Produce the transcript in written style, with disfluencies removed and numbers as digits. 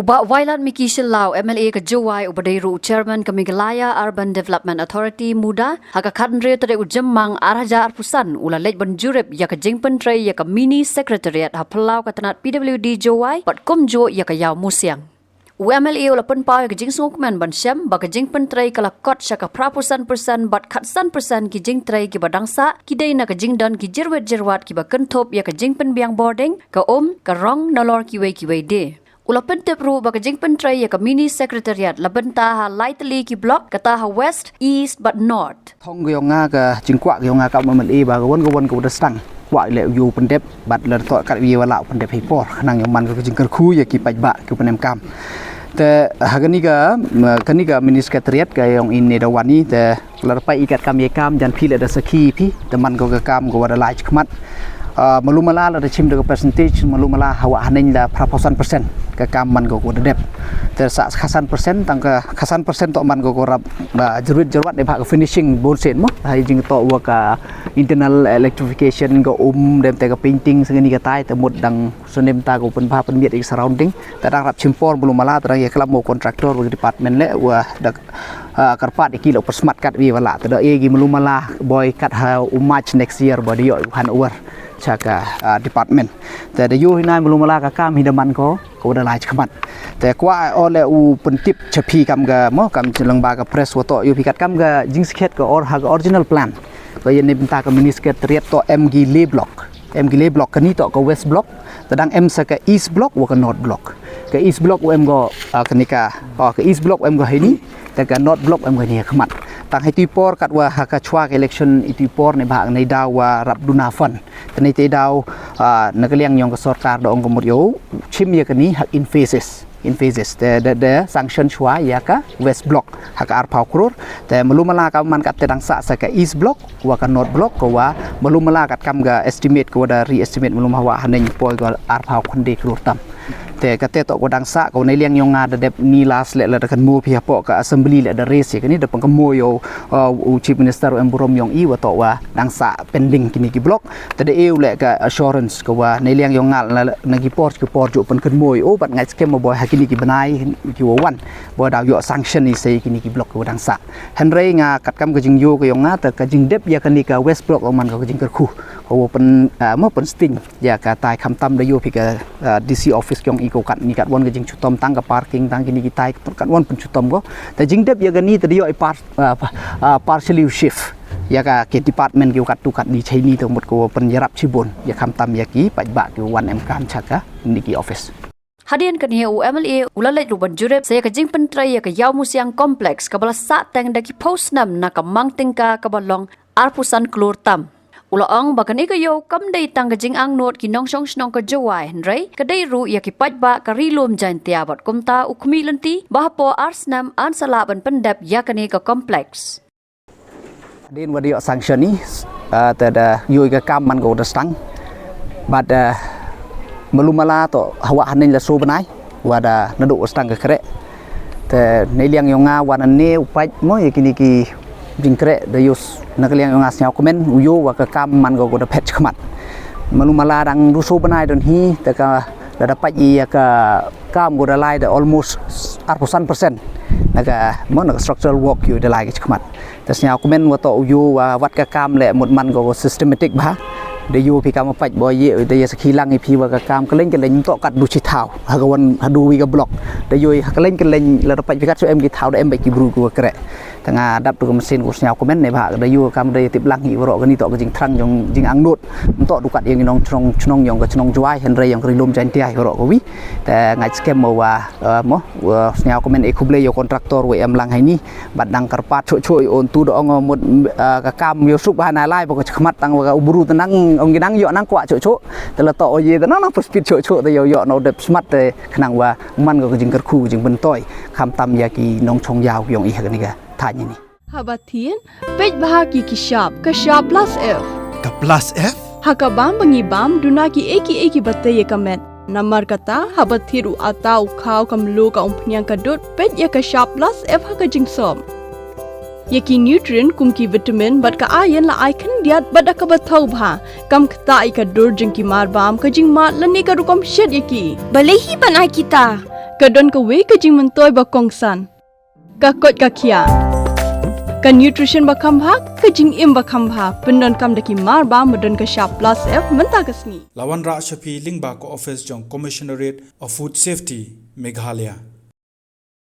Uba Wailadmiki Shillong MLA ke Jowai ubadairu Chairman ke Meghalaya Urban Development Authority muda haka kadre tade ujemmang araja arpusan ula lej banjurep ya ke jingpen tray ya ke mini Secretariat Hapoh ke tanat PWD Jowai pat komjo ya ke Ïawmusiang. UMLA ula penpau ke jing sungkuman ban syam ba ke jingpen tray kala kot syaka prapusan persen bat khatsan persen ki jing tray ki badangsa ki dei na ke jing dan ki jerwet ki ba kentop ya ke jingpen biang boarding ke ke rong nalor ki wei de. Ula pentep ru baka jing pentray ya ka mini Secretariat la benta ha lightly ki block kata ha west, east but north. Thong yo nga ka jingkwak yo nga ka MLA ba won ko da stang wa le yu pendep bat le to kat wi wala pendep hipor nang yo man ko jing kerku ya ki pajba ki penem kam. Te hagani ka mini Secretariat ka yang ini dawani te lerpai ikat kam ye kam jan pi le da saki pi teman ko ka kam ko wada lai khmat malumala la chim de percentage malumala hawa hanin la praposan persen ke kaman go dep tersa khasan persen tang ke khasan persen to man go rap jeruat de bak finishing bonsen mo hai jing to wa ka internal electrification go dem te ka painting sengeni ka tai te mud dang Snem ta go pen pen miet surrounding ta dang rap chimpor malumala ta ya kelamo contractor wa department le wa dak karpat iki lo persmat kat wi wala ta e gi malumala boy kat how much next year body yo han over chaka departmentแต่ได้อยู่ที่นั่นบลูมาลากะกามฮิดมันก็ได้หลายขมัดแต่กว่าออเลอูเป็นทิปชพีกำกะมอกำจลังบากะเพรสวโตอยู่พิกัดกำกะจิงสเก็ตก็ออริจินัลแพลนก็ยันในบรรดากับมินิสเก็ตเรียบต่อMGเลบล็อกกันนี้ต่อกับเวสบล็อกแต่ดังสกะอีสบล็อกว่ากับนอร์ทบล็อกกับอีสบล็อกก็กันนี้กับอีสบล็อกก็ให้นี้แต่กับนอร์ทบล็อกก็นี่ขมัดต่างให้ตีปอร์กัดว่าหากชวาก election ตีปอร์ในภาคในดาวว่ารับดูนาฟันแต่ในตีดาวนักเลี้ยงยองกสรการดองกมดโยชิมยากันนี้หัก in phases แต่sanction ชัวยากับ west block หักอาร์พาวครูแต่มาลุมาลากับมันกับแต่ดังสะสก east block ว่ากับ north block ก็ว่ามาลุมาลากับกำกับ estimate ก็ว่า re-estimate มาลุมาว่าหันในปอยก็อาร์พาวคนเด็กครูตั้มแต่กเตตก็ดังสะก็ในเลี้ยงยองงาเด็บนีลาสและกันมูพิฮปกับ assembly และเรสกันนี้เด็บปังกโมโยchief minister เอ็มบุรมยองอีว่าต่อว่าดังสะเป็นลิงกินกี่บล็อกแต่เอวและกับ assurance ก็ว่าในเลี้ยงยองงาและในกี่ปอร์จุเป็นกันโมยโอ้บัดไงสเกมมาบ่อยกินกี่บนายกี่วันบ่ดาวโย sanction นี่ใส่กินกี่บล็อกก็ดังสะเห็นเรงากัดกำก็จิงโยก็ยองงาแต่ก็จิงเด็บยากันนี่กับ west block มันก็จิงกระคู่ก็ว่าเป็นเมื่อเป็นสติงยากับตายคำตั้มได้โยพิกับ DC office ยองอีก็กัดนี่กัดวันก็จิงชุดตอมตั้งกับ parking ตั้งกินกี่ตายกัดวันเป็นชุดตอมก็แต่จิงเด็บยากันนี่แต่เดียวไอ้partially shiftยากเกติปัตเมนต์เกี่ยวกับตุกัดดีใช้นี่ทั้งหมดก็เป็นยารับชิบุนยาคำตำยากีปัจบักอยู่วันการชักนิกิออฟฟิศHadian kan hiu MLA ulalai ruban jurep saya ke jing pentrai ya ke Ïawmusiang kompleks kabala sa teng daki post nam na kamang tingka kabalong arpusan klur tam. Ulaang bakan ikayo kam day tang ke jing ang not ki nong snong ke Jowai hendrai ke day ru ya ki pajba ka rilum jan tiabat kumta ukmi lenti Hapoh Snem ansala ban pendap ya kani ke kompleks. Din wadio sanction ni tada yui ke kam man go da stang bad melumala to hawa hanin la so banai wada nadu stang ke kre te nei liang yonga wana ne upai mo yakini ki jingkre da yus nak liang yonga snyau komen uyo wa ke kam man go da pet khmat melumala dang du so banai don hi te ka da dapat ya ka kam go da lai da almost 40% naga mo nak structural work yu da lai ke khmatแต่สยามคอมเมนต์ว่าต่ออยู่ว่าวัดกะกามแหละหมดมันก็ systematic บ้าเดี๋ยวอยู่พี่กามมาปัจบ่อยเยอะแต่ยาสกีลังอีพี่ว่ากะกามก็เล่นกันเล่นต่อกัดดูชิเท้าหากวันดูวีกับบล็อกเดี๋ยวอยู่ก็เล่นกันเล่นแล้วปัจพี่กัดช่วยเอ็มกี่เท้าได้เอ็มไปกี่บรูกูกระแต่งาดับตัวกับมันกูสยามคอมเมนต์ในภาคเดี๋ยวอยู่กามเดี๋ยวติดลังอีวรอกันนี่ต่อก็จริงทรังยองจริงอังนุดมันต่อดูกัดยังน้องชนองยองกับชนองจวายเห็นไรยองกรีลมใจที่ไอ้วรอก็วิแต่ไงสเกมมาว่ามั้งสยามคอมเมนต์เอคุบเลยคอนทรัคเตอร์ว่าเอ็มลังให้นี่บัดดังกระปัดช่วยโอนตู้ดองหมดกะกามยสุบหานาไล่บอกขมัดตังว่าอุบรูตังองกินังยอนังกว่าโชแต่ละต่อเยแต่นั่งประสปิดโชแต่ยอเราเด็บสมัดแต่ขนังว่ามันก็จึงกระคู่จึงเป็นต้อยคำตำยากีน้องชงยาวยองอีกกันนี่กะท่าอย่างนี้ Habatin, pej bahagi ki shop plus F. Ka plus F? Hakabam bangibam dunaki eki batay kamet. Namar kata habathiru atau kau kamlu ka umpnyang kadut pej ya ka shop plus F haka jingsom. Yaki nutrient kumki vitamin bat ka ayan la icon diat bat ka bathau bha kam khta ka dur jing ki mar bam ka jing mat lani ka rukom shed yaki balehi banai kita Kadon ka we ka jing mentoy ba kongsan. Ka kot ka kia. Ka nutrition ba kambha ka jing im ba kambha pendon kam daki mar ba medon ka sharp plus F menta kasni. Lawan Ra Shapi Lingba ko office jong Commissionerate of Food Safety Meghalaya.